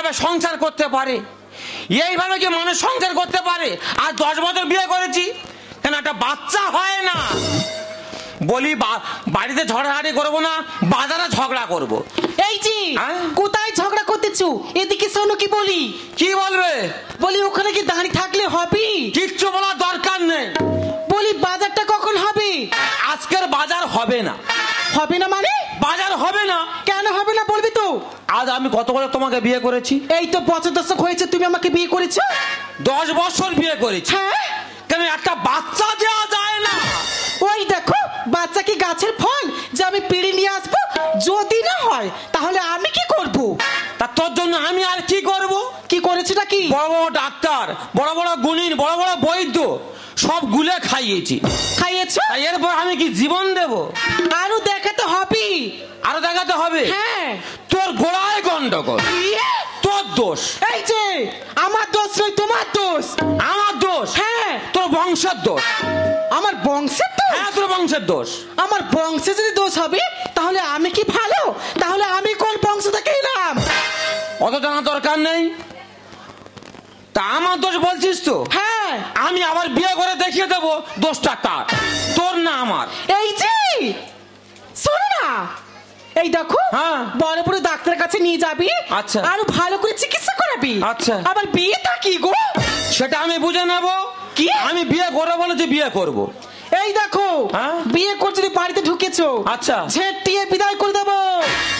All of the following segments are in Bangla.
এইভাবে সংসার করতে পারে? এইভাবে কি মানুষ সংসার করতে পারে? আর 10 বছর বিয়ে করেছি, কেন একটা বাচ্চা হয় না? বলি বাড়িতে ঝগড়াঝাড়ি করবো না, বাজারে ঝগড়া করব। এই যে কোথায় ঝগড়া করতেছো? এদিকে শোনো কি বলি। কি বলবে? বলি ওখানে কি দাঁড়িয়ে থাকলে হবে? কিচ্ছু বলার দরকার নেই। বলি বাজারটা কখন হবে? আজকের বাজার হবে না। হবে না মানে? বাজার হবে না। কেন হবে না বলবি তো? আজ আমি কত বছর তোমাকে বিয়ে করেছি? এই তো 5 দশক হয়েছে তুমি আমাকে বিয়ে করেছো। 10 বছর বিয়ে করেছি। হ্যাঁ, কেন একটা বাচ্চা দেওয়া যায় না? ওই দেখো বাচ্চা কি গাছের ফল যে আমি পেড়ে নিয়ে আসবো? যদি না হয় তাহলে আমি কি করব? তা তোর জন্য আমি আর কি করব? কি করেছিটা কি? বড় বড় ডাক্তার, বড় বড় গুণিন, বড় বড় বৈদ্য সব গুলে খাইয়েছি। খাইয়েছো? এরপর আমি কি জীবন দেব? আরো দেখাতে হবে। আরো দেখাতে হবে? হ্যাঁ। তোর গোড়ায় গন্ডগোল, তোর দোষ। এই যে আমার দোষ নয়, তোমার দোষ। আমার দোষ? হ্যাঁ। তোর বংশের দোষ। আমার বংশের দোষ? হ্যাঁ, তোর বংশের দোষ। আমার বংশে যদি দোষ হবে তাহলে আমি কি ভালো? তাহলে আমি কোন বংশ থেকে এলাম? অত জানা দরকার নেই। তা আমার দোষ বলছিস তো? হ্যাঁ। আমি আবার বিয়ে করে দেখিয়ে দেবো দোষটা কার, তোর না আমার। এই যে শোনো না, এই দেখো বড় বড় ডাক্তারের কাছে নিয়ে যাবি। আচ্ছা। আরো ভালো করে চিকিৎসা করাবি। আচ্ছা। আবার বিয়েটা কি গো? সেটা আমি বুঝে নেব। কি? আমি বিয়ে করবো বলেছি, বিয়ে করব। এই দেখো বিয়ে করতে বাড়িতে ঢুকেছো। আচ্ছা। ঝেঁটিয়ে বিদায় করে দেবো।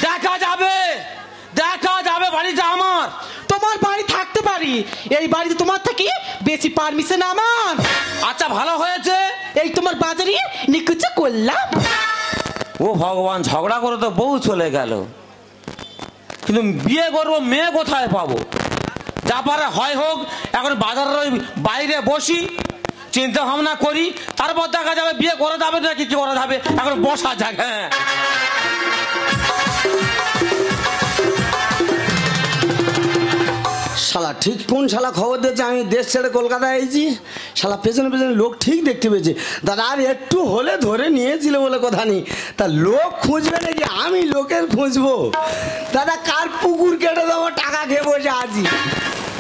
দেখা যাবে, দেখা যাবে। বাড়িটা আমার। তোমার বাড়ি থাকতে পারি, এই বাড়িতে তোমার থেকে বেশি পারমিশন আমার। আচ্ছা, ভালো হয়েছে। এই তোমার বাজারে নিকুচি করলাম। ও ভগবান, ঝগড়া করে তো বউ চলে গেল, কিন্তু বিয়ে করবো মেয়ে কোথায় পাবো? যা পারে হয় হোক। এখন বাজারের বাইরে বসি, চিন্তা ভাবনা করি, তারপর দেখা যাবে বিয়ে করা যাবে না কি করা যাবে। এখন বসা যাক। হ্যাঁ, শালা ঠিক কোন শালা খবর দিয়েছে আমি দেশ ছেড়ে কলকাতায় এসেছি? শালা পেছনে পেছনে লোক ঠিক দেখতে পেয়েছে। দাদা আর একটু হলে ধরে নিয়েছিল বলে কথা নেই। তা লোক খুঁজবে নাকি আমি লোকের খুঁজবো? দাদা কার পুকুর কেটে দেবো টাকা খেয়ে বসে আছি,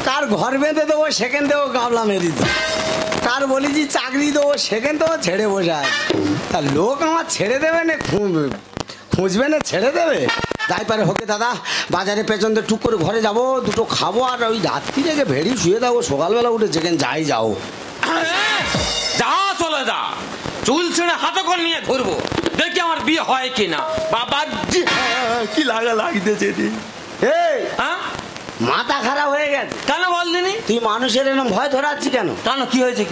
কার ঘর বেঁধে দেবো সেখান থেকেও গাবলা মেরেছি, কার বলেছি চাকরি দেবো সেখান থেকেও ছেড়ে বসে আছে। তা লোক আমার ছেড়ে দেবে না খুঁজবে না ছেড়ে দেবে? যাই পারে হোকে দাদা, বাজারে পেছন দিয়ে টুক করে ঘরে যাবো, দুটো খাবো, আর ওই রাত্রি থেকে ভেড়ি শুয়ে থাকবো, সকালবেলা উঠে যেখানে যাই যাও। যা চলে যা, চুল ছেড়ে হাতে করে নিয়ে ঘুরবো, দেখি আমার বিয়ে হয় কিনা। বাবা কি লাগা লাগতেছে রে? এই মাথা খারাপ হয়ে গেছে কেন বলদিনি? তুই মানুষের এরকম ভয় ধরাচ্ছি কেন? কেন কি হয়েছে?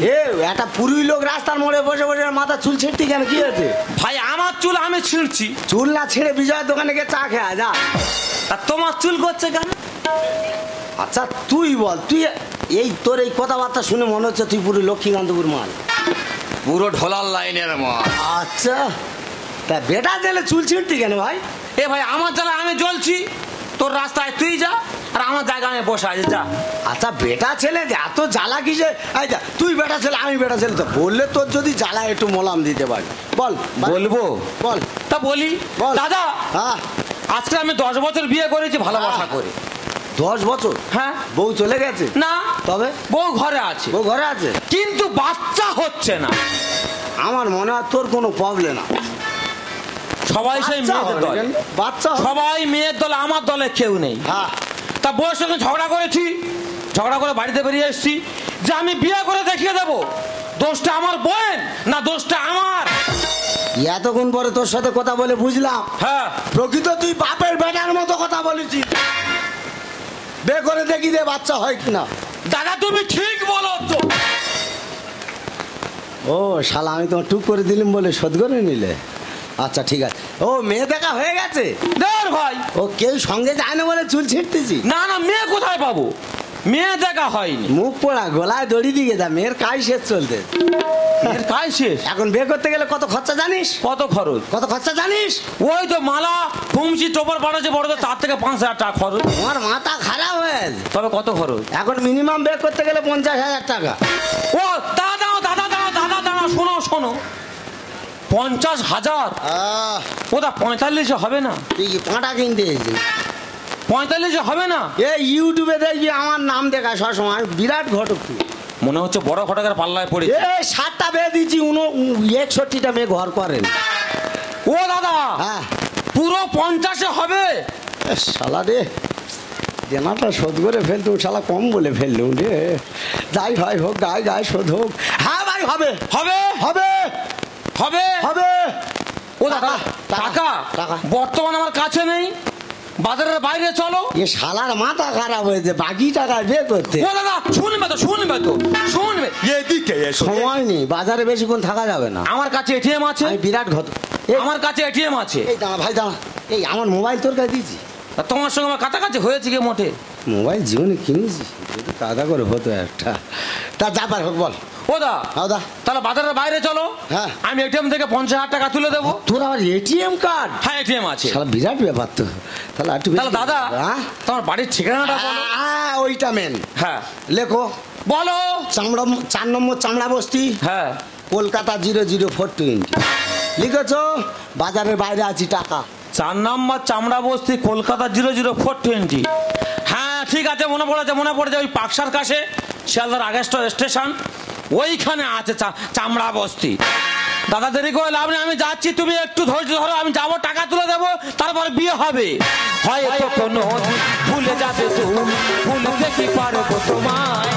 একটা পুরুষ লোক রাস্তার মোড়ে বসে বসে মাথা চুল ছিঁড়তি কেন? কি হয়েছে? ভাই আমার চুল আমি ছিঁড়ছি। চুল না ছিঁড়ে বিজয়ের দোকানে গিয়ে চা খেয়ে যা। আর তোমার চুল করছে কেন? আচ্ছা তুই বল, তুই এই তোর এই কথাবার্তা শুনে মনে হচ্ছে তুই পুরো লক্ষ্মীকান্তপুর মাল, পুরো ঢোলার লাইনের মাল। আচ্ছা তা বেটা জেলে চুল ছিঁড়তি কেন ভাই? এ ভাই আমার জ্বালায় আমি জ্বলছি, তোর রাস্তায় তুই যা, আর আমার জায়গায় আমি বসে আছি, যা। আচ্ছা বেটা ছেলে এত জ্বালা কিসে? আচ্ছা তুই বেটা ছেলে আমি বেটা ছেলে, তো বললে তোর যদি জ্বালা একটু মলাম দিতে পারি বল। বলবো? বল। তা বলি দাদা, হ্যাঁ আজকে আমি 10 বছর বিয়ে করেছি ভালোবাসা করে। 10 বছর? হ্যাঁ। বউ চলে গেছে? না। তবে বউ ঘরে আছে। বউ ঘরে আছে কিন্তু বাচ্চা হচ্ছে না। আমার মনে হয় তোর কোনো প্রবলেম না। সবাই সেই মেয়েদের দল, বাচ্চা সবাই মেয়ের দল, আমার দলে কেউ নেই। হ্যাঁ। তা বউয়ের সঙ্গে ঝগড়া করেছি, ঝগড়া করে বাড়িতে বেরিয়ে এসেছি যে আমি বিয়ে করে দেখিয়ে দেবো। দোষটা আমার বোন না দোষটা আমার? এতক্ষণ পরে তোর সাথে কথা বলে বুঝলাম, হ্যাঁ প্রকৃত তুই বাপের বেটার মতো কথা বলেছিস। বে করে দেখি দে বাচ্চা হয় কিনা। দাদা তুমি ঠিক বলো তো। ও শালা আমি তোমার টুক করে দিলাম বলে শোধ করে নিলে? আচ্ছা ঠিক আছে। ও মেয়ে দেখা হয়ে গেছে? দেখ ভাই, ও কেউ সঙ্গে যায় না বলে চুল ছিঁড়তেছি? না না, মেয়ে কোথায় পাবো? মেয়ে দেখা হয়নি। মুখ পোড়া, গলায় দড়ি দিয়ে যা, মেয়ের কাজ শেষ চলতে। মেয়ের কাজ শেষ? এখন বিয়ে করতে গেলে কত খরচা জানিস? কত খরচ? কত খরচা জানিস? ওই তো মালা ফুমসি টোপর পাঠাচ্ছে বড়, তার থেকে 5,000 টাকা খরচ। আমার মাথা খারাপ হয়েছে। তবে কত খরচ? এখন মিনিমাম বিয়ে করতে গেলে 50,000 টাকা। ও দাদা দাদা দাদা দাদা দাদা শোনো শোনো, 50,000? ওটা 45 হবে না? তুই কি পাঁটা কিনতে এসেছিস? 45 হবে না? এই ইউটিউবে দেখবি আমার নাম দেখায় সবসময়, বিরাট ঘটক তুই। মনে হচ্ছে বড় ঘটকের পাল্লায় পড়ে। এই 7টা বেয়ে দিচ্ছি, 61টা মেয়ে ঘর করেন। ও দাদা, হ্যাঁ পুরো 50 হবে? শালা রে, দেনাটা শোধ করে ফেলতো, শালা কম বলে ফেললুম রে। যাই হয় হোক, গায়ে গায়ে শোধ হোক। হ্যাঁ ভাই হবে, হবে হবে, হবে হবে। ও দাদা, টাকা টাকা বর্তমানে আমার কাছে নেই, বাজারের বাইরে চলো। এ শালার মাথা খারাপ হয়েছে, বাকি টাকা বের করতে। ও দাদা, শুনবে তো, শুনবে তো, শুনবে। এদিকে এসো। সময় নেই, বাজারে বেশিক্ষণ থাকা যাবে না। আমার কাছে এটিএম আছে। আমি বিরাট ঘট, আমার কাছে এটিএম আছে। এই দাঁড়া ভাই দাঁড়া, এই আমার মোবাইল তোর কাছে দিয়েছি। তা তোমার সঙ্গে আমার কাছাকাছি হয়েছে কি মোটে? মোবাইল জীবনে কিনেছি, যদি কাদা করে হতো একটা। তা যা পার হোক বল। ও দা, দাদা তাহলে বাজারের বাইরে চলো। হ্যাঁ। আমি এটিএম থেকে 50,000 টাকা তুলে দেবো। তোর আবার এটিএম কার্ড? হ্যাঁ, এটিএম আছে। শালা বিরাট ব্যাপার তো। তাহলে একটু তাহলে দাদা, হ্যাঁ তোমার বাড়ির ঠিকানাটা বলো। ওইটা মেন। হ্যাঁ লেখো। বলো। 4 নম্বর চামড়া বস্তি, হ্যাঁ, কলকাতা 00420। লিখেছো? বাজারের বাইরে আছি, টাকা। 4 নম্বর চামড়া বস্তি, কলকাতা 00420। হ্যাঁ ঠিক আছে, মনে পড়েছে। ওই পাকসার কাছে শিয়ালদার আগেস্ট স্টেশন, ওইখানে আছে চামড়া বস্তি। দাদা দেরি করে লাভ নেই, আমি যাচ্ছি, তুমি একটু ধৈর্য ধরো, আমি যাবো, টাকা তুলে দেবো, তারপর বিয়ে হবে। হয়তো কোনো ভুলে যাবে তুমি, ভুলতে কি পারবো তোমায়,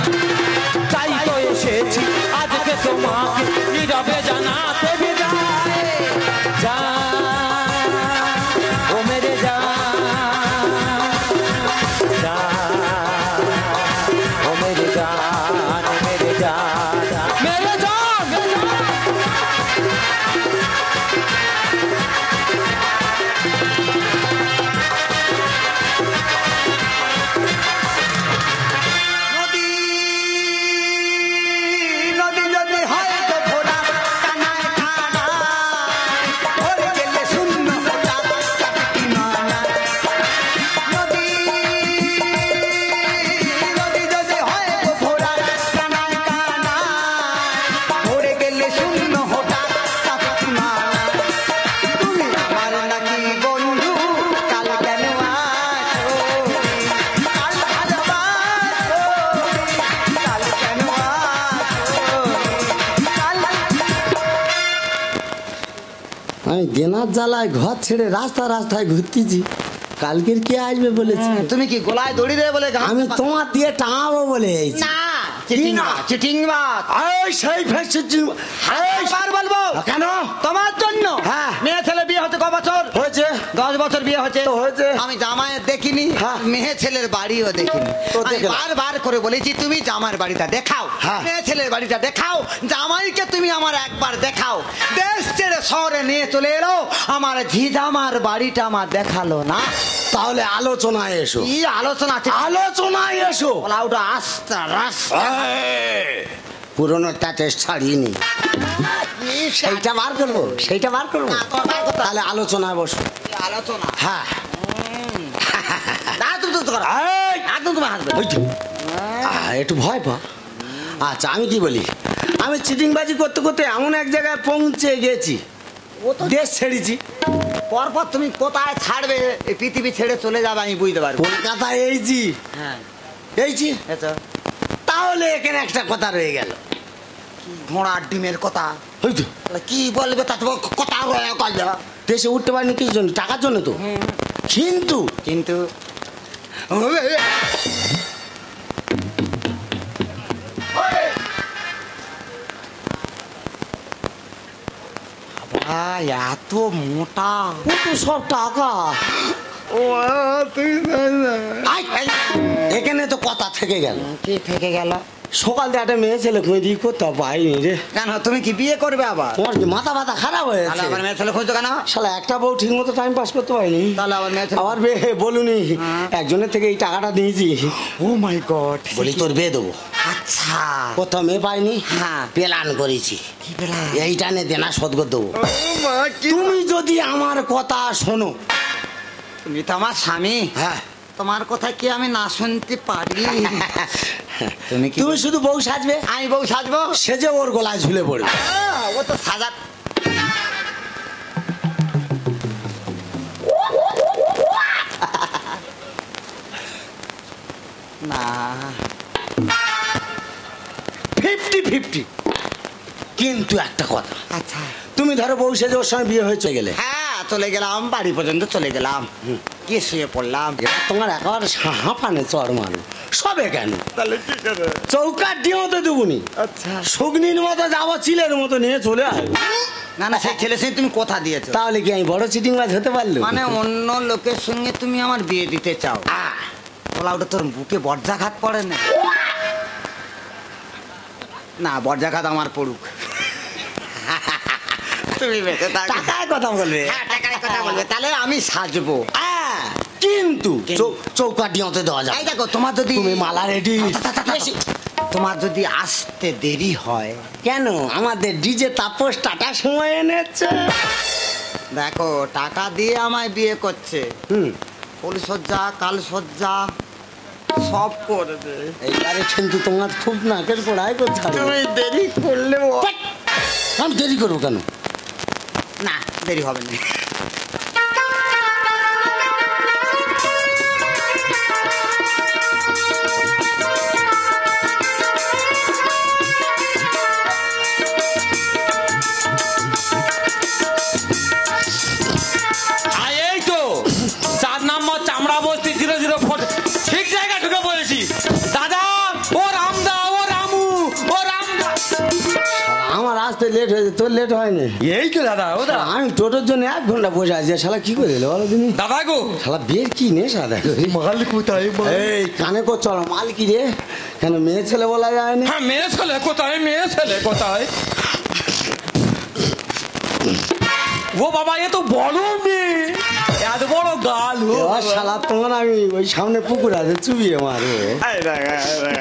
তাই তো এসেছি আজকে তোমাকে নীরবে জানাতে বিদায়। যা ও মেরে যা, যা ও মেরে জান, মেরে জান, মেরে জান, মেরে জান। নদী যদি হয় তো ভোলা, কানায় কানা, ভরে গেলে শূন্য গোটা, চাকতি মানা। নদী যদি হয় তো ভোলা, কানায় কানা, ভরে গেলে শূন্য হোটা, চাকতি মানা। তুমি আমার নাকি বন্ধু, কাল কেন আসো, কাল ভালোবাসো, কাল কেন আমি দেনার জ্বালায় ঘর ছেড়ে রাস্তায় ঘুরতেছি। কালকের কে আসবে বলেছি? তুমি কি গলায় দড়ি দেবে বলে আমি তোমার দিয়ে টাঙাবো বলে এইছি। না, চিটিং বাদ। সেই বার বলবো কেন? তোমার জন্য। হ্যাঁ। মেয়ে ছেলে বিয়ে হতে ক বছর হয়েছে? 10 বছর বিয়ে হচ্ছে। তো হয়েছে। আমি জামাইয়ের দেখিনি, হ্যাঁ। মেয়ে ছেলের বাড়িও দেখিনি। তো আমি দেখলাম। বারবার করে বলেছি তুমি জামাইয়ের বাড়িটা দেখাও, হ্যাঁ। মেয়ে ছেলের বাড়িটা দেখাও, জামাইকে তুমি আমার একবার দেখাও। দেশ ছেড়ে শহরে নিয়ে চলে এলো, আমার ঝিঝামার বাড়িটা আমার দেখালো না। তাহলে আলোচনায় এসো। কি আলোচনা আছে? আলোচনায় এসো। বলা ওটা আস্তা রাস্তা। পুরনো টাটেস ছাড়িনি, সেইটা বার করবো, সেইটা বার করবো। তাহলে আলোচনায় বসো। আলোচনা। হ্যাঁ না তুমি তো করো। একদম তুমি হাসবে। একটু ভয় পা। আচ্ছা আমি কি বলি, আমি চিটিংবাজি করতে করতে এমন এক জায়গায় পৌঁছে গেছি, ও তো দেশ ছেড়েছি। পরপর তুমি কোথায় ছাড়বে, এই পৃথিবী ছেড়ে চলে যাবে আমি বুঝতে পারবো। কলকাতায় এইছি, হ্যাঁ এইছি। আচ্ছা, তাহলে এখানে একটা কথা রয়ে গেল। ঘোড়ার ডিমের কথা ওই তো, তাহলে কি বলবে, তা তো কথা রয়ে গেল। দেশে উঠতে পারিনি কিছু জন্য, টাকার জন্য তো। কিন্তু কিন্তু এত মোটা ও তো সব টাকা। আই, এখানে তো কথা থেকে গেল। কি থেকে গেল? সকাল থেকে একটা মেয়ে ছেলে খুঁজি করতে পাইনি রে। কেন তুমি কি বিয়ে করবে আবার? তোমার কি মাথা ব্যথা খারাপ তাহলে হয়েছে? আবার মেয়ে ছেলে খুঁজছো কেন? শালা একটা বউ ঠিক মতো টাইম পাস করতে পারিনি। তাহলে আবার মেয়ে ছেলে আবার বলুনি একজনের থেকে এই টাকাটা নিয়েছি। ও মাই গড। বলি তোর বিয়ে দেবো। আচ্ছা, কোথাও মেয়ে পাইনি, হ্যাঁ। প্ল্যান করেছি কি বেলা? এইটা নিয়ে দেনা শোধ করে দেবো। তুমি যদি আমার কথা শোনো। তুমি তো আমার স্বামী, হ্যাঁ তোমার কথা কি আমি না শুনতে পারি? তুমি কি তুমি শুধু বউ সাজবে, আমি বউ সাজবো? সেজে ওর গলায় ঝুলে পড়বে। ও তো সাজা। না 50-50। কিন্তু একটা কথা, আচ্ছা তুমি ধরো বউ সেজে ওর সঙ্গে বিয়ে হয়ে চলে গেলে, হ্যাঁ চলে গেলাম, বাড়ি পর্যন্ত চলে গেলাম, গিয়ে শুয়ে পড়লাম, এবার তোমার একেবারে হাঁপানে চড় মারো, সবে কেন তাহলে কি করে? চৌকার দিয়ে মতো দেবুনি, আচ্ছা শুগনির মতো যাবো, চিলের মতো নিয়ে চলে আসবো। না না, সেই ছেলে সঙ্গে তুমি কথা দিয়েছো, তাহলে কি আমি বড় চিটিংবাজ হতে পারলো? মানে অন্য লোকের সঙ্গে তুমি আমার বিয়ে দিতে চাও? বলা ওটা তোর বুকে বর্জাঘাত পড়ে না? না, বর্জাঘাত আমার পড়ুক, তুমি বেঁচে থাকো। টাকায় কথা বলবে? হ্যাঁ, টাকায় কথা বলবে, তাহলে আমি সাজবো। কিন্তু চৌকার দিয়ে মতো দেওয়া এই যায়। দেখো, তোমার যদি তুমি মালা রেডি, তোমার যদি আসতে দেরি হয়, কেন আমাদের ডিজে তাপস টাটা সময় এনেছে। দেখো টাকা দিয়ে আমায় বিয়ে করছে, ফুলসজ্জা কালসজ্জা সব করবে, এইবারে কিন্তু তোমার খুব নাকের পড়াই করতে হবে। তুমি দেরি করলেও আমি দেরি করবো কেন? না, দেরি হবে না। আর এই তো 4 নম্বর চামড়া বস্তি 004, ঠিক জায়গায় ঢুকে পড়েছি। দাদা, ও রামদা, ও রামু, ও রামদা। আমার আসতে লেট হয়েছে, তোর লেট হয়নি? এই তো দাদা, ও দাদা। আমি টোটোর জন্য 1 ঘন্টা বসে আছি, শালা কি করে এলো বলো তুমি? দাদা গো, শালা বিয়ের কি নেশা দেখো। মাল কোথায়? এই কানে কো চলো, মাল কি রে? কেন মেয়ে ছেলে বলা যায় না? হ্যাঁ, মেয়ে ছেলে কোথায়? মেয়ে ছেলে কোথায়? ও বাবা, এ তো বড় মেয়ে, এত বড় গাল। এবার শালা তোমার আমি ওই সামনে পুকুর আছে, চুবিয়ে মারবো।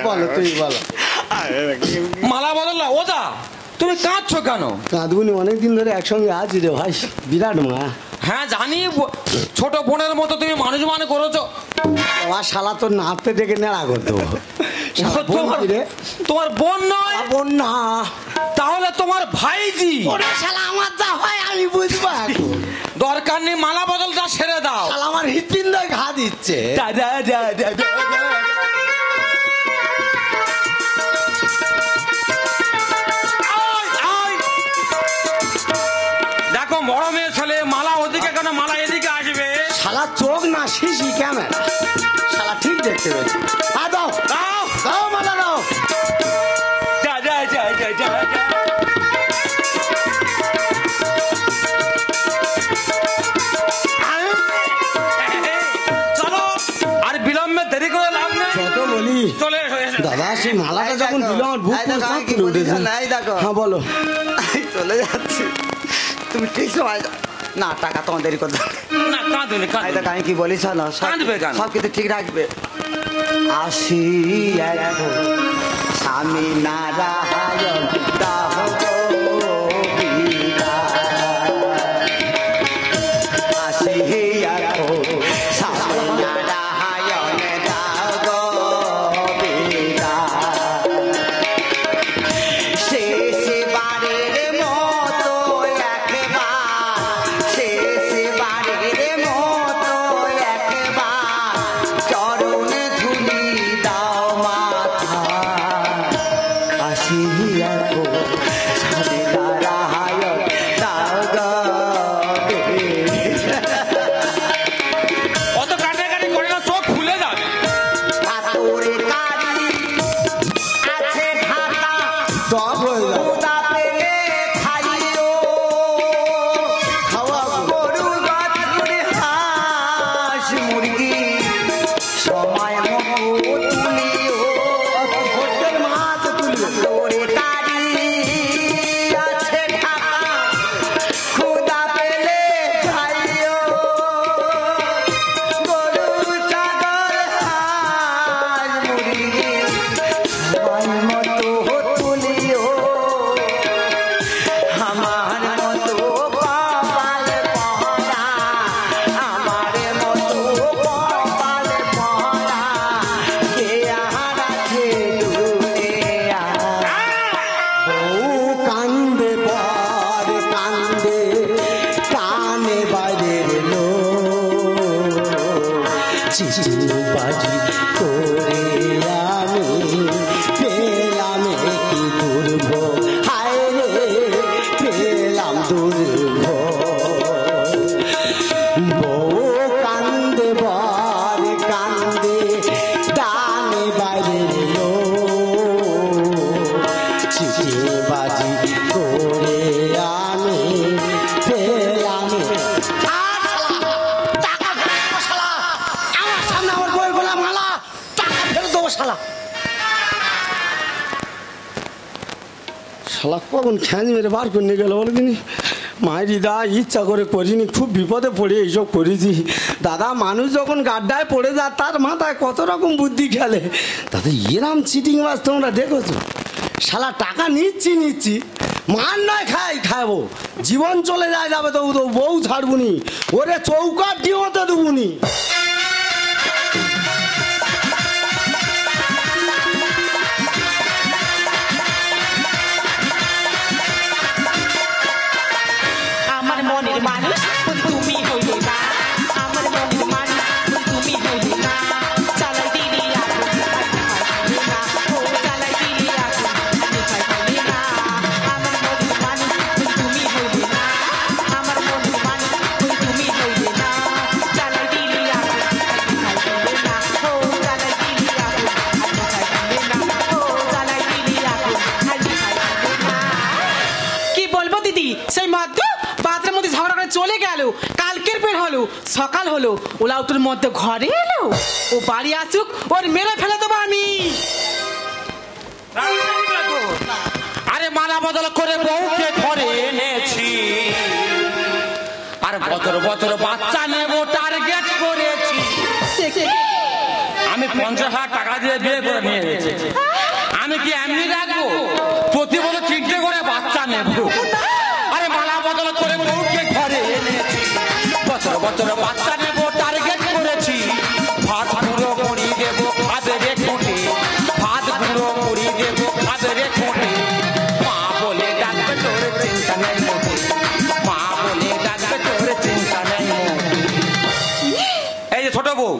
বলো তুমি বলো। মালা বদল। ওদা, তুমি কাঁদছো কেন? কাঁদবুনি, অনেকদিন ধরে একসঙ্গে আছি রে ভাই, বিরাট মা। হ্যাঁ জানি, ছোট বোনের মতো তুমি মানুষ মানে করেছো। আমার শালা তোর নাপতে ডেকে নেড়া করে দেবো। শালা বোন তোমার কি রে? তোমার বোন নয়? বোন না, তাহলে তোমার ভাইজি। ওরে শালা আমার যা হয় আমি বুঝবো এখন। দরকার নেই, মালা বদলটা সেরে দাও। শালা আমার হৃৎপিণ্ডই ঘা দিচ্ছে। দেখো, বড় মেয়ে ছেলে, মালা ওদিকে কেন, মালা এদিকে আসবে। শালা চোখ না শিশি ক্যামেরা, শালা ঠিক দেখতে পেয়েছি। দাও দাও, দাও মালা দাও। যা যা যা যা যা যা। চলো, আর বিলম্বে দেরি করে লাভ নেই। যত বলি চলে এসো। দাদা, সেই মালাটা যখন দিল আমার বুক এই দেখো, আমি কি পুরো বলি উঠেছে। জানো? এই দেখো। হ্যাঁ বলো। আমি চলে যাচ্ছি, তুমি ঠিক সময় যাও। না, টাকা তোমার দেরি করতে হবে না, কাঁদুনি এই কাঁদুনি। দেখো, আমি কি বলি শোনো, কাঁদবে কেন? সব কিছু ঠিক রাখবে। আসি এখন স্বামী নারায়ণ দাহ গো বিদায়। আসি এখন স্বামী নারায়ণ দাহ গো বিদায়। শেষবারের মতো একবার, শেষবারের মতো একবার চরণে ধুলি দাও মাথা। আসিয়া গো স্বামী নারায়ণ দাও গো বিদায়। অত কাটাকাটি করে না, চোখ খুলে যাবে। পাথরে কারি আছে ঢাকা, সব হয়ে যাবে। খুদা পেলে খাইও, খাওয়া গরু বাছুর হাঁস মুরগি সময় মতো তুলিও। হোটেল মাছ তুলবে। পাথরে কারি আছে ঢাকা, খুদা পেলে খাইও, গরু ছাগল হাঁস মুরগি সময় মতো তুলিও। আমার মতো কপাল পড়া, আমার মতো কপাল পড়া কে আর আছে দুনিয়া। বউ কান্দে বর কান্দে, কানে বাইরের লোক চিঠি বাজি করে বাজি করে আমি আমি টাকা ফেরত দেবো শালা। আমার সামনে আমার বই গোলা মালা, টাকা ফেরত দেবো শালা। শালা কখন খ্যাঁজ মেরে বার করে নিয়ে গেল বলে দিনি। মায়েরি দা ইচ্ছা করে করিনি, খুব বিপদে পড়ে এইসব করেছি। দাদা মানুষ যখন গাড্ডায় পড়ে যায় তার মাথায় কত রকম বুদ্ধি খেলে। দাদা এরাম চিটিং বাস তোমরা দেখেছো? শালা টাকা নিচ্ছি মার নয় খাবো, জীবন চলে যায় যাবে তবু তো বউ ছাড়বুনি, ওরে চৌকাট ডিওতে দেবুনি। আমার মনের মানুষ তুমি হইলে না, আমার মনের মানুষ তুমি হইলে না, চালাই দিলি আগুন না, ও চালাই দিলি আগুন না, আমার মনের মানুষ তুমি হইলে না, আমার মনের মানুষ তুমি হইলে না, চালাই দিলি আগুন না, ও চালাই দিলি আগুন না, ও চালাই দিলি আগুন না। কি বলবো দিদি, সেই মাত্র বাজারের মধ্যে ঝগড়া করে চলে গেল, কালকের বের হলো, সকাল হলো, ওলাউটের মধ্যে ঘরে এলো, ও বাড়ি আসুক ওর মেরে ফেলে দেবো আমি। আরে মালা বদল করে বউকে ঘরে এনেছি, আর বছর বছর বাচ্চা নেব টার্গেট করেছি। আমি 50,000 টাকা দিয়ে বিয়ে করে নিয়ে এসেছি। আমি কি এমনি রাখবো? প্রতি বছর 3টে করে বাচ্চা নেব। আরে মালা বদল করে বউকে ঘরে এনেছি, বছর বছর বাচ্চা নেব টার্গেট করেছি। ভাত গুঁড়ো করি দেবো খাদরে খুঁটে, ভাত গুঁড়ো করি দেবো খাদরে খুঁটে। মা বলে ডাকবে তোর চিন্তা নেই মোটে, মা বলে ডাকবে তোর চিন্তা নেই মোটে। এই যে ছোট বউ,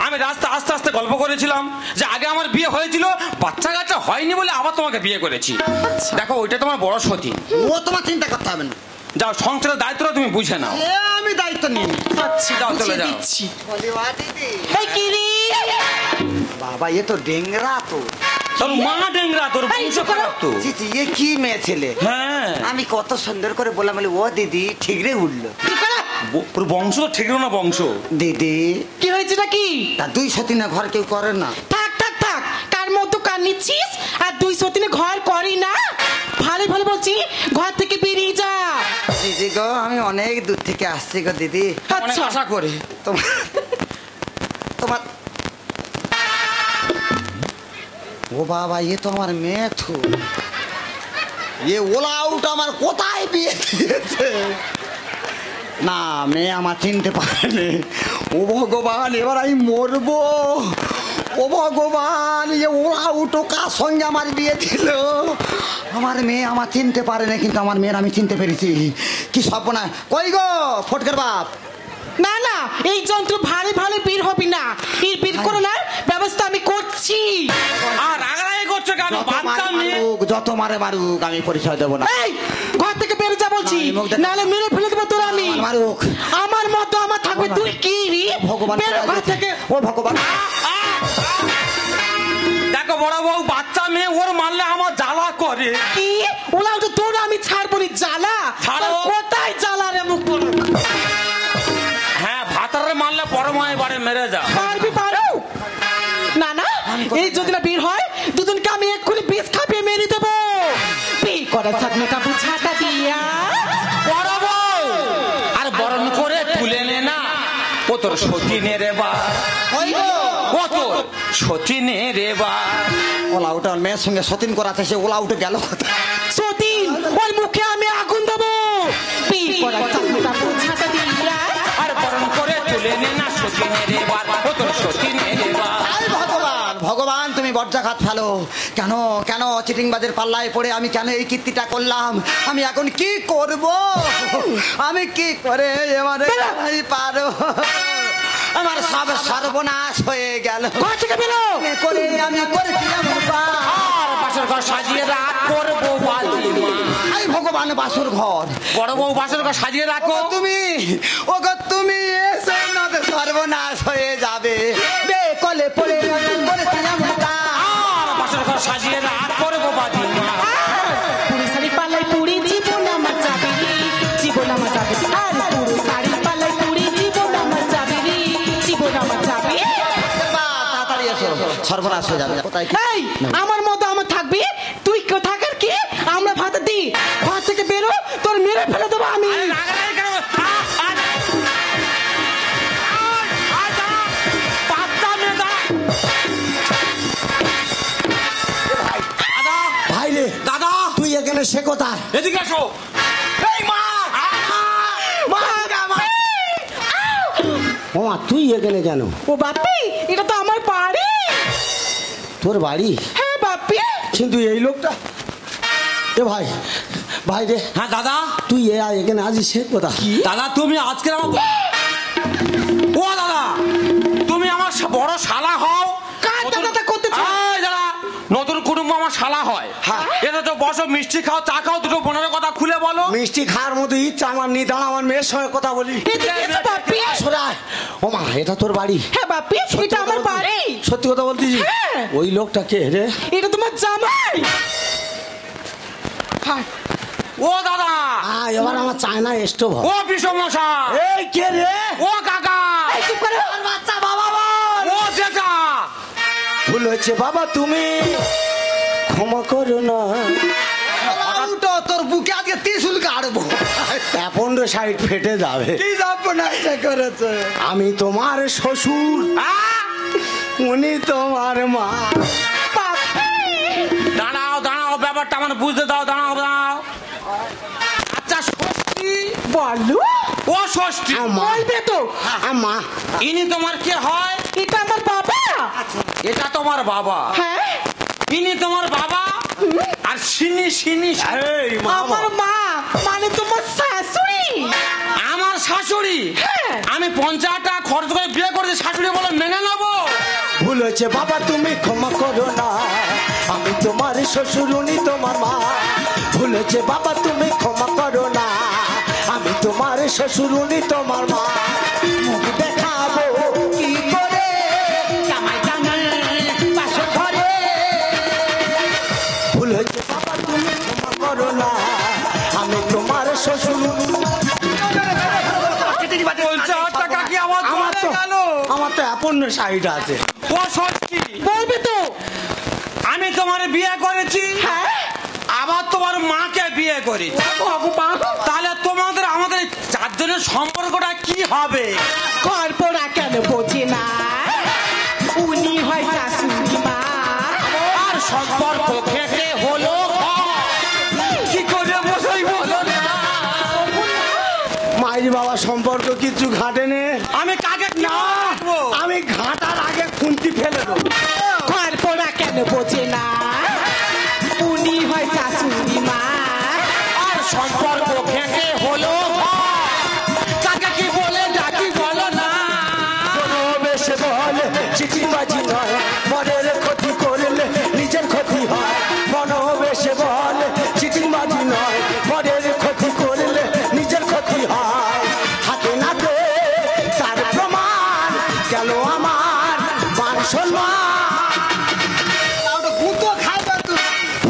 আমি রাস্তা আস্তে আস্তে গল্প করেছিলাম যে আগে আমার বিয়ে হয়েছিল, বাচ্চা কাচ্চা হয়নি বলে আবার তোমাকে বিয়ে করেছি। দেখো ওইটা তোমার বড় সতী, ও তোমার চিন্তা করতে হবে না। যাও সংসারের দায়িত্বটা তুমি বুঝে নাও। আমি দায়িত্ব নিই। আচ্ছা যাও চলে যাও। দিচ্ছি। দিদি এই কি রে? বাবা এ তো ডেংরা তো। তোর মা ডেংরা, তোর বংশ খারাপ তো। চিচি এ কি মেয়ে ছেলে। হ্যাঁ আমি কত সুন্দর করে বললাম, বলে ও দিদি ঠিকরে উঠলো। তোর বংশ তো ঠিক না বংশ। দিদি কি হয়েছে নাকি? তা 2 সতীনে ঘর কেউ করে না। থাক থাক থাক, কার মতো কান নিচ্ছিস? আর 2 সতীনে ঘর করি না, ভালো ভালো বলছি, ঘর থেকে বেরিয়ে যা। দিদি গো আমি অনেক দূর থেকে আসছি গো দিদি। অনেক আচ্ছা আশা করে তোমার তোমার ও বাবা এ তো আমার মেয়ে থু, এ ওলা আউট আমার কোথায় বিয়ে দিয়েছে? না মেয়ে আমার চিনতে পারেনি। ও ভগবান এবার আমি মরবো। ও ভগবান এ ওলা উঠো কার সঙ্গে আমার বিয়ে দিল? আমার মেয়ে আমার চিনতে পারে না, কিন্তু আমার মেয়ের আমি চিনতে পেরেছি। কি সব না কই গো ফটকের বাপ? না না, এই যন্ত্র ভালো ভালো বের হবি না, এই বের করার ব্যবস্থা আমি করছি। আর রাগারাগি করছো কেন? বাচ্চা নিয়ে যত মারে মারুক আমি পরিচয় দেবো না। এই ঘর থেকে বের যা বলছি, নাহলে মেরে ফেলে দেবো তোর আমি। মারুক আমার মতো আমার থাকবে, তুই কি রে? ভগবান বের ঘর থেকে। ও ভগবান দেখো বড় বউ, বাচ্চা মেয়ে ওর মারলে আমার জ্বালা করে। কি ওলা তো তোর আমি ছাড়বো নি। জ্বালা ছাড়ো। কোথায় জ্বালা রে? মুখ বলো। হ্যাঁ ভাতারে মারলে পরমায় বারে মেরে যা। পারবি পারো না না, এই যদি না বের হয় দুজনকে আমি এক্ষুনি বিষ খাপিয়ে মেরে দেবো। বিয়ে করার সামনে কাপু ছাতা দিয়া বড় বউ আর বরণ করে তুলে নে না, ও তোর সতীনের বার, ও তোর সতীনের বার। ওলা উঠে মেয়ের সঙ্গে সতীন করাতে, সে ওলা উঠে গেল কোথায়? সতীন ওর মুখে আমি আগুন দেবো। বিয়ে করার সামনে কাপু ছাতা দিয়া আর বরণ করে তুলে নে না সতীনের বার, ও তোর সতীনের বার। ভগবান ভগবান তুমি বজ্রাঘাত ফেলো। কেন কেন চিটিংবাজের পাল্লায় পড়ে আমি কেন এই কীর্তিটা করলাম? আমি এখন কি করব? আমি কি করে এবারে পারো? আমার সব সর্বনাশ হয়ে গেল। ঘর থেকে বেরো। করে আমি করেছি এমন পাপ। আর বাসর ঘর সাজিয়ে রাখ করবো বালিমা। এই ভগবান বাসুর ঘর বড় বউ বাসর ঘর সাজিয়ে রাখো। তুমি ওগো তুমি এসে নদ সর্বনাশ হয়ে যাবে। বেকলে পড়ে করেছি এমন পাপ। আর বাসর ঘর সাজিয়ে রাখ করবো বালিমা। সর্বনাশ হয়ে যাবে কোথায় কি এই আমার মতো আমার থাকবি তুই কোথাকার কি আমরা ভাত দি ঘর থেকে বেরো তোর মেরে ফেলে দেবো আমি ভাই রে দাদা তুই এখানে সে কোথায়? এদিকে আসো। এই মা ও মা তুই এখানে কেন? ও বাপি এটা তো আমার বাড়ি। তোর বাড়ি? হ্যাঁ বাপি। কিন্তু এই লোকটা এ ভাই ভাই রে হ্যাঁ দাদা তুই এখানে আছিস সে কোথায়? দাদা তুমি আজকে আমার ও দাদা তুমি আমার বড় শালা হও। কার দাদাটা করতে চাও? এই দাদা নতুন কুটুম্ব আমার শালা হয়। হ্যাঁ। এটা তো বসো মিষ্টি খাও চা খাও দুটো বোনের কথা খুলে বলো। মিষ্টি খাওয়ার মতো ইচ্ছা আমার নেই, দাঁড়া আমার মেয়ের সঙ্গে কথা বলি। এদিকে এসো বাপি। সরাই ও মা এটা তোর বাড়ি? হ্যাঁ বাপি এটা আমার বাড়ি। সত্যি কথা বলতেছি? হ্যাঁ। ওই লোকটা কে রে? এটা তোমার জামাই। হ্যাঁ ও দাদা এবার আমার চায়না স্টোভ। ও বিষমশাই এই কে রে? ও কাকা এই চুপ করো বাচ্চা বাবা বল। ও জেঠা ভুল হয়েছে বাবা তুমি ক্ষমা করো না। উঠো তোর বুকে আজকে ত্রিশূল কাটবো। 15 ফেটে যাবে। কি যাবো না এটা করেছে। আমি তোমার শ্বশুর, উনি তোমার মা। দাঁড়াও দাঁড়াও ব্যাপারটা আমার বুঝতে দাও। দাঁড়াও দাঁড়াও। আচ্ছা ষষ্ঠী বলো। ও ষষ্ঠী বলবে তো। মা ইনি তোমার কে হয়? এটা আমার বাবা। এটা তোমার বাবা? হ্যাঁ ইনি তোমার বাবা আর সিনি সিনি আমার মা মানে তোমার শাশুড়ি। আমার শাশুড়ি? হ্যাঁ। আমি 50 টাকা খরচ করে বিয়ে করেছি, শাশুড়ি বলে মেনে নেবো? ভুল হয়েছে বাবা তুমি ক্ষমা করো না, আমি তোমার শ্বশুর উনি তোমার মা। ভুল হয়েছে বাবা তুমি ক্ষমা করো না, আমি তোমার শ্বশুর উনি তোমার মা। মুখ দেখাবো কি করে জামাই জামাই বাসর ঘরে। ভুল হয়েছে বাবা তুমি ক্ষমা করো না, আমি তোমার শ্বশুর। 50 টাকা কি আমার আমার তো গেল? আমার তো 15 আছে। ও ষষ্ঠী বলবে তো। আমি তোমার বিয়ে করেছি, হ্যাঁ আবার তোমার মাকে বিয়ে করেছি। ভগবান তাহলে তোমাদের আমাদের চারজনের সম্পর্কটা কি হবে? গল্পটা কেন বোঝে না? উনি হয় শাশুড়ি মা। আর সম্পর্ক খেতে হলো কি করে বসাই বলো না? মাইরি বাবা সম্পর্ক কিছু ঘাটেনে। আমি কাকে না আমি ঘাটার আগে খুন্তি ফেলে দেবো। গল্পটা কেন বোঝে না? উনি হয় শাশুড়ি মা। আর সম্পর্ক খেতে হলো কাকে কি বলে ডাকি বলো না? বেশ বলে চিঠিবাজি নয়, মনের ক্ষতি করলে নিজের ক্ষতি হয়। মনোবেশ বলে চিঠিবাজি নয়, মনের ক্ষতি করলে নিজের ক্ষতি হয়। হাতে নাতে তার প্রমাণ গেল আমার মান সম্মান।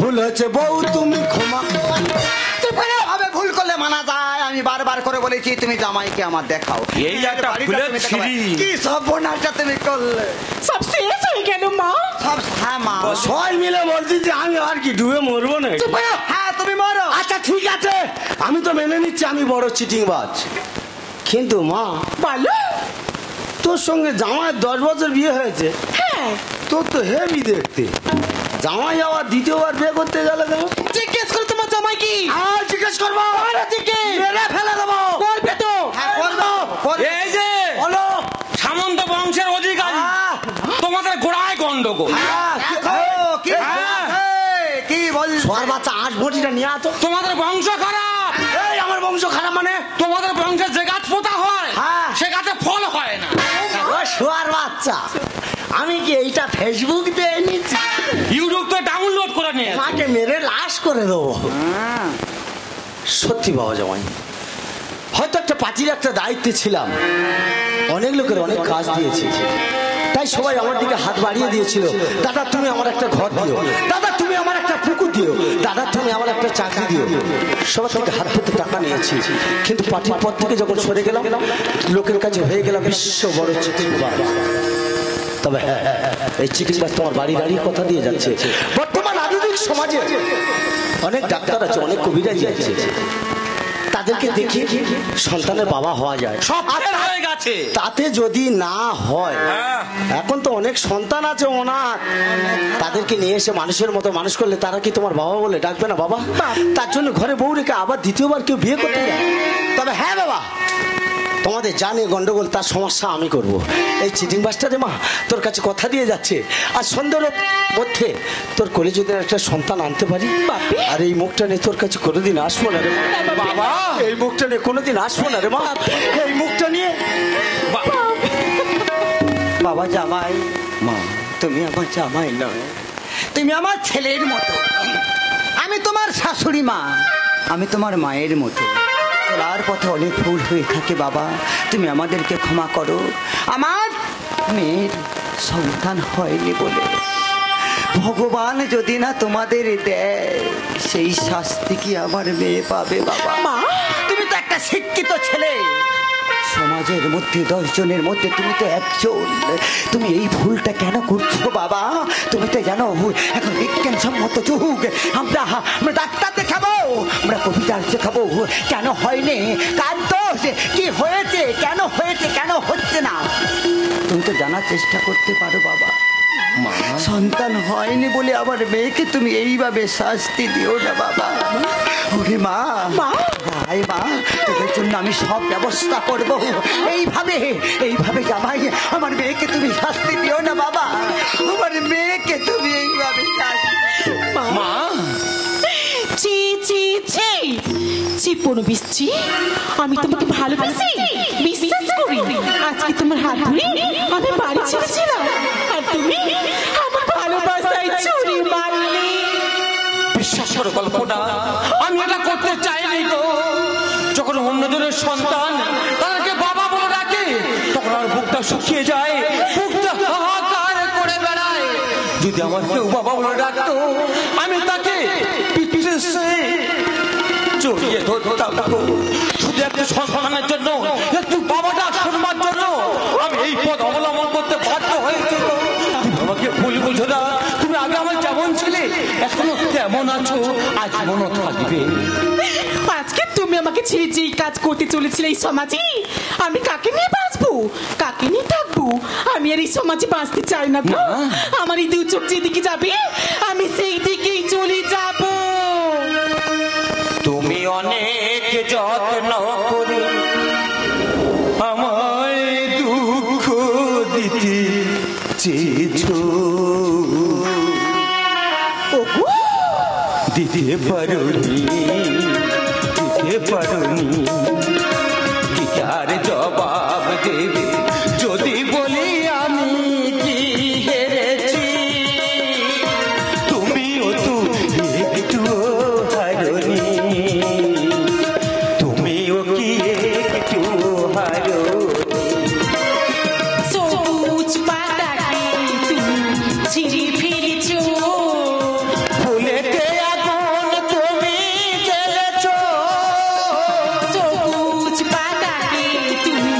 ভুল হয়েছে বউ তুমি ক্ষমা হবে ভুল করলে মানা যায়। আমি বারবার করে বলেছি তুমি জামাইকে আমার দেখাও। এই একটা ফুলের ছিরি। কি সর্বনাশটা তুমি করলে। সব শেষ হয়ে গেল মা। সব হ্যাঁ মা সবাই মিলে বলছি যে আমি আর কি ডুবে মরবো না। হ্যাঁ তুমি মরো। আচ্ছা ঠিক আছে আমি তো মেনে নিচ্ছি আমি বড় চিটিংবাজ, কিন্তু মা বলো। তোর সঙ্গে জামাই 10 বছর বিয়ে হয়েছে, হ্যাঁ তোর তো হেভি দেখতে। জামাই আবার দ্বিতীয়বার বিয়ে করতে গেলে কেন? জিজ্ঞেস করো তোমার জামাই কি। আর জিজ্ঞেস করবো? মেরে ফেলে দেবো। বলবে তো। হ্যাঁ করবো এই যে বলো। সামন্ত বংশের অধিকারী তোমাদের গোড়ায় গন্ডগোল। কি বল সর বাচ্চা 8 ভরিটা নিয়ে আতো। তোমাদের বংশ খারাপ। এই আমার বংশ খারাপ মানে? তোমাদের বংশের যে গাছ পোতা হয় হ্যাঁ। সে গাছে ফল হয় না। ও শোয়ার বাচ্চা, আমি কি এইটা ফেসবুক দিয়ে নিচ্ছি? ইউটিউব তো ডাউনলোড করে নিয়ে মাকে মেরে লাশ করে দেবো। সত্যি বাবা জামাই, হয়তো একটা পার্টির একটা দায়িত্বে ছিলাম, অনেক লোকের অনেক কাজ দিয়েছে, তাই সবাই আমার দিকে হাত বাড়িয়ে দিয়েছিল। দাদা তুমি আমার একটা ঘর দিও, দাদা তুমি আমার একটা পুকুর দিও, দাদা তুমি আমার একটা চাকরি দিও। সবার থেকে হাত পেতে টাকা নিয়েছি, কিন্তু পার্টির পর থেকে যখন সরে গেলাম লোকের কাছে হয়ে গেলাম বিশ্ব বড় চিটিংবাজ। তবে হ্যাঁ, এই চিকিৎসা তোমার বাড়ি দাঁড়িয়ে কথা দিয়ে যাচ্ছে। বর্তমান আধুনিক সমাজে অনেক ডাক্তার আছে, অনেক কবিরাজি আছে, তাদেরকে দেখে সন্তানের বাবা হওয়া যায়। সব হয়ে গেছে, তাতে যদি না হয়, এখন তো অনেক সন্তান আছে অনাথ, তাদেরকে নিয়ে এসে মানুষের মতো মানুষ করলে তারা কি তোমার বাবা বলে ডাকবে না? বাবা, তার জন্য ঘরে বউ রেখে আবার দ্বিতীয়বার কেউ বিয়ে করতে যায়। তবে হ্যাঁ বাবা, তোমাদের জানে গন্ডগোল, তার সমস্যা আমি করব। এই চিটিং বাসটারে মা তোর কাছে কথা দিয়ে যাচ্ছে, আর সন্ধ্যার মধ্যে তোর কোলে যদি একটা সন্তান আনতে পারি, আর এই মুখটা নিয়ে তোর কাছে কোনোদিন আসবো না রে বাবা। এই মুখটা নিয়ে কোনোদিন আসবো না রে মা, এই মুখটা নিয়ে। বাবা জামাই, মা তুমি আমার জামাই নয়, তুমি আমার ছেলের মতো। আমি তোমার শাশুড়ি মা, আমি তোমার মায়ের মতো। চলার পথে অনেক ভুল হয়ে থাকে বাবা, তুমি আমাদেরকে ক্ষমা করো। আমার মেয়ের সন্তান হয়নি বলে ভগবান যদি না তোমাদের দেয়, সেই শাস্তি কি আমার মেয়ে পাবে বাবা? তুমি তো একটা শিক্ষিত ছেলে, সমাজের মধ্যে 10 জনের মধ্যে তুমি তো একজন। তুমি এই ভুলটা কেন করছো বাবা? তুমি তো জানো এখন বিজ্ঞানসম্মত যুগ, আমরা ডাক্তার দেখাবো, আমরা কবিতা শেখাবো। কেন হয়নি, কার দোষ, কি হয়েছে, কেন হয়েছে, কেন হচ্ছে না, তুমি তো জানার চেষ্টা করতে পারো বাবা। সন্তান হয়নি বলে আমার মেয়েকে তুমি এইভাবে শাস্তি দিও না বাবা। ওরে মা, ভাই মা, তোদের জন্য আমি সব ব্যবস্থা করব। এইভাবে জামাই আমার মেয়েকে তুমি শাস্তি দিও না বাবা, আমার মেয়েকে তুমি এইভাবে মা। ছি ছি ছি ছি পরবিশি, আমি তোমাকে ভালোবাসি, বিশ্বাস করি। আজকে তোমার হাত ধরে আমি বাড়ি ছেড়েছিলাম, আর তুমি আমার ভালোবাসায় ছুরি মারলে। বিশ্বাস করো কল্পনা, আমি এটা করতে চাইনি গো। যখন অন্যজনের সন্তান তাদেরকে বাবা বলে ডাকে, তখন আমার বুকটা শুকিয়ে যায়, বুকটা হাহাকার করে বেড়ায়। যদি আমার কেউ বাবা বলে ডাকতো, আমি তাকে পিঠে জড়িয়ে ধরতাম গো। শুধু একটা সন্তানের জন্য, একটু বাবাটা শুনবার জন্য আমি এই পথ অবলম্বন করতে বাধ্য হয়েছি। আমাকে ভুল বুঝো না, তুমি আগে আমার যেমন ছিলে এখনো তেমন আছো, আজ মনে থাকবে। আজকে তুমি আমাকে ছেড়ে যেই কাজ করতে চলেছিলে এই সমাজে, আমি কাকে নিয়ে বাঁচবো, কাকে নিয়ে থাকবো? আমি আর এই সমাজে বাঁচতে চাই না গো। আমার এই 2 চোখ যেদিকে যাবে আমি সেই দিকেই চলে যাব। তুমি অনেক যত্ন করে আমায় দুঃখ দিতে চেয়েছো, দিতে পারোনি, দিতে পারোনি। কি তার জবাব দেবে যদি বলি আমি কি হেরেছি? তুমিও তো একটু হারোনি, তুমিও কি একটু হারো? সবুজ পাতাকে তুমি ছিঁড়ে ফেলেছো, ফুলেতে আগুন তুমি জ্বেলেছো। সবুজ পাতাকে তুমি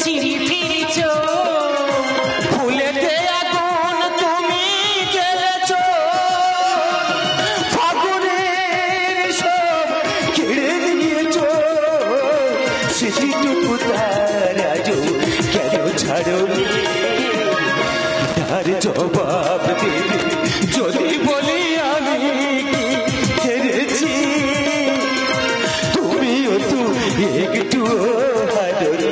ছিঁড়ে ফেলেছো, ফুলেতে আগুন তুমি জ্বেলেছো। ফাগুনের সব কেড়ে নিয়েছো, স্মৃতিটুকু তার আজও কেন ছাড়োনি? তার জবাব দেবে যদি বলি আমি কি হেরেছি? তুমিও তো একটু হারোনি।